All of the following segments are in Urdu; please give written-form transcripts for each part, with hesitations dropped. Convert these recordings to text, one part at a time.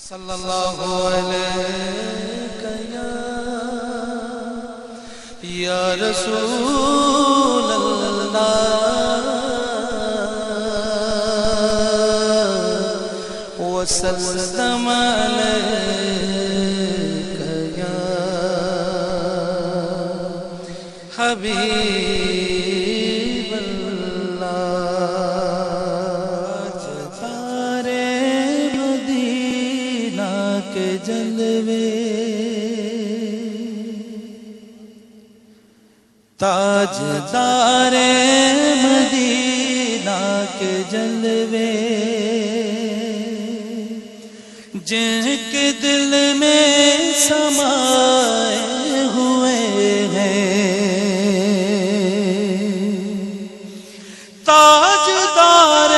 صلی اللہ علیہ یا رسول اللہ وسلم علیک یا حبیب تاجدار مدینہ کے جلوے جن کے دل میں سمائے ہوئے ہیں تاجدار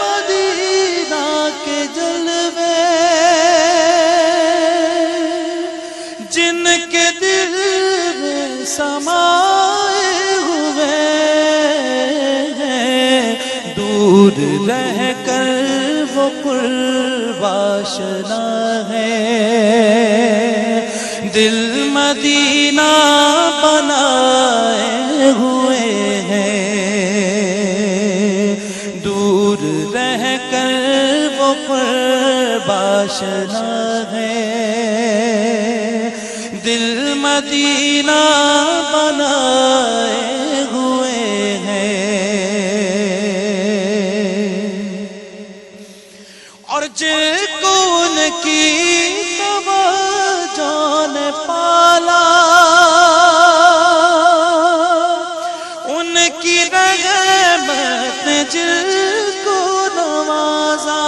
مدینہ کے جلوے جن کے دل میں سمائے ہوئے ہیں دور رہ کر وہ قرب آشنا ہے دل مدینہ بنائے ہوئے ہیں دور رہ کر وہ قرب آشنا ہے دل مدینہ بنائے ہوئے ہیں اور جن کو ان کی توجہ نے پالا ان کی رحمت نے جن کو نوازا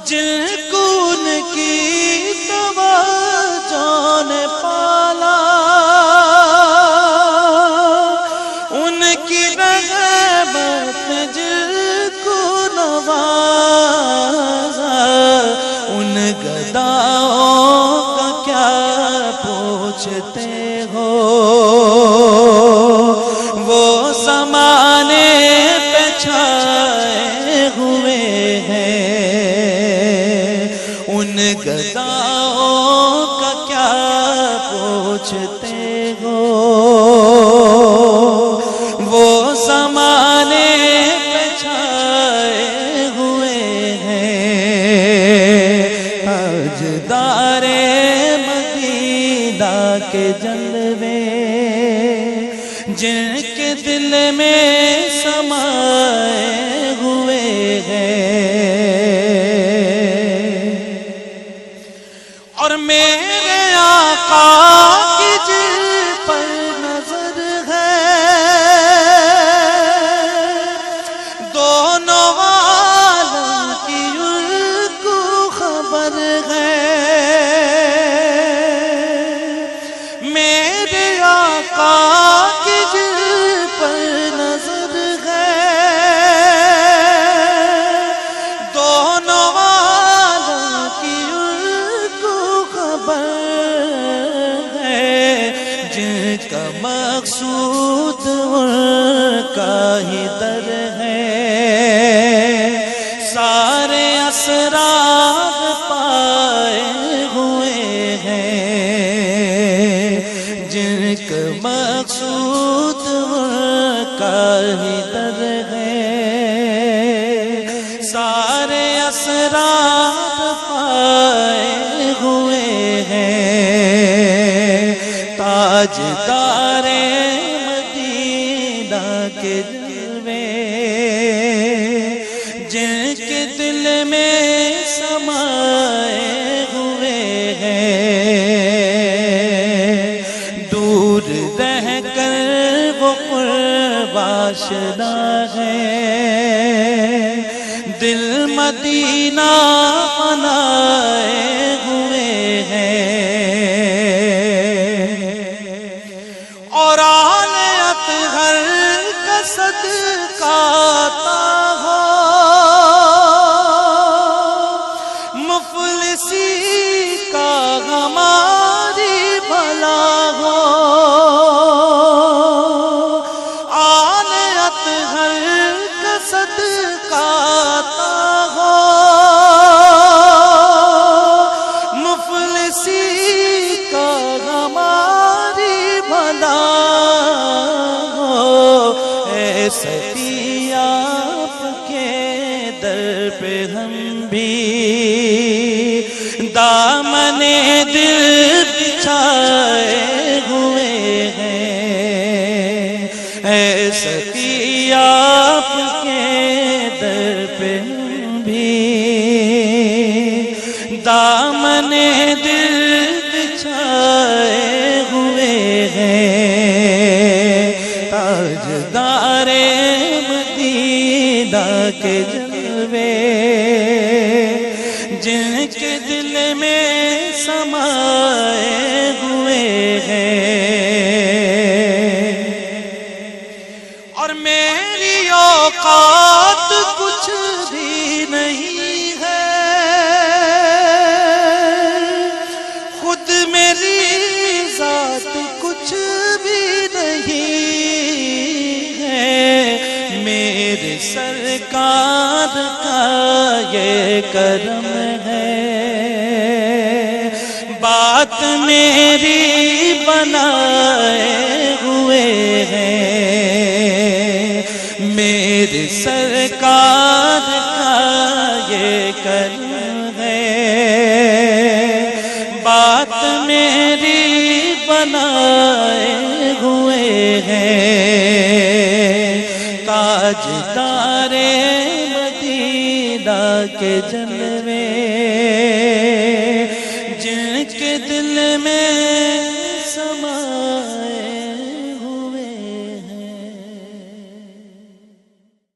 جن کو ان کی گداؤں کا کیا پوچھتے ہو وہ زمانے پہ چھائے ہوئے ہیں ان گداؤں کا کیا پوچھتے ہو وہ زمانے پہ چھائے ہوئے تاجدار مدینہ کے جلوے جن کے دل میں سمائے ہوئے ہیں اور میرے آقا کی جن پر نظر ہے دونوں عالم کی میرے آقا کی جن پر نظر ہے دونوں عالم کی ان کو خبر ہے جن کا مقصود ان کا ہی در ہے سارے اسرار پائے ہوئے ہیں جن کا مقصود کا ہی در ہے سارے اسرار پائے ہوئے ہیں تاجدار مدینہ کے جلوے جن کے دل میں سمائے ہوئے ہیں دور رہ کر وہ قرب آشنا ہے دل مدینہ بنائے ہوئے ہیں اور آل اطہر کا صدقہ عطا ہو مفلسی کا ہماری بھلا ہو آل اطہر کا صدقہ عطا ہو پہ ہم بھی دامن دل بچھائے ہوئے ہیں، اے سخی آپ کے در پہ ہم بھی دامن دل بچھائے ہوئے ہیں، تاجدار مدینہ کے جلوے جن کے دل میں سمائے ہوئے ہیں، اور میری اوقات کچھ بھی نہیں ہے، خود میری ذات کچھ بھی نہیں ہے، میرے سرکار کا یہ کرم ہے، بات میری بنائے ہوئے ہیں، میرے سرکار کا یہ کرم ہے، بات میری بنائے ہوئے ہیں، تاجدار مدینہ کے جلوے